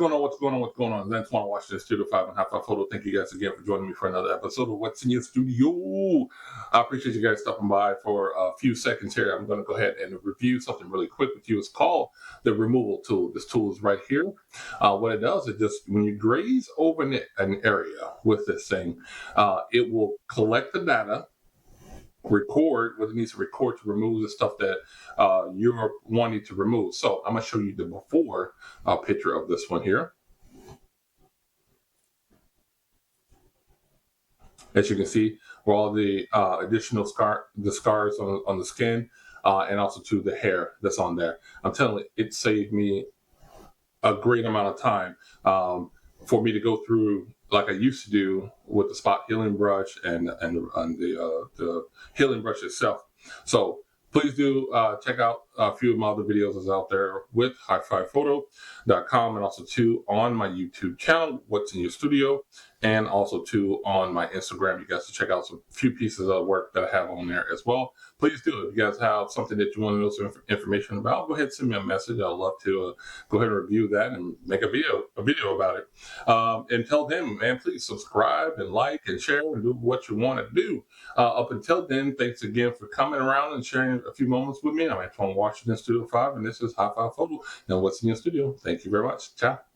What's going on? That's want to watch this Studio 5 and High Five Photo. Thank you guys again for joining me for another episode of What's in Your Studio. I appreciate you guys stopping by for a few seconds here. I'm going to go ahead and review something really quick with you. It's called the removal tool. This tool is right here. What it does is just when you graze over an area with this thing, it will collect the data, record what it needs to record to remove the stuff that you're wanting to remove. So I'm going to show you the before picture of this one here. As you can see, where all the additional scars on the skin and also to the hair that's on there. I'm telling you, it saved me a great amount of time for me to go through like I used to do with the spot healing brush and the healing brush itself. So please do check out a few of my other videos that's out there with highfivephoto.com and also too on my YouTube channel, What's in Your Studio, and also too on my Instagram. You guys can check out some few pieces of work that I have on there as well. Please do. If you guys have something that you want to know some information about, go ahead and send me a message. I'd love to go ahead and review that and make a video about it. Until then, man, please subscribe and like and share and do what you want to do. Up until then, thanks again for coming around and sharing a few moments with me. I'm Antoine Washington, Studio 5, and this is High Five Photo and What's in Your Studio. Thank you very much. Ciao.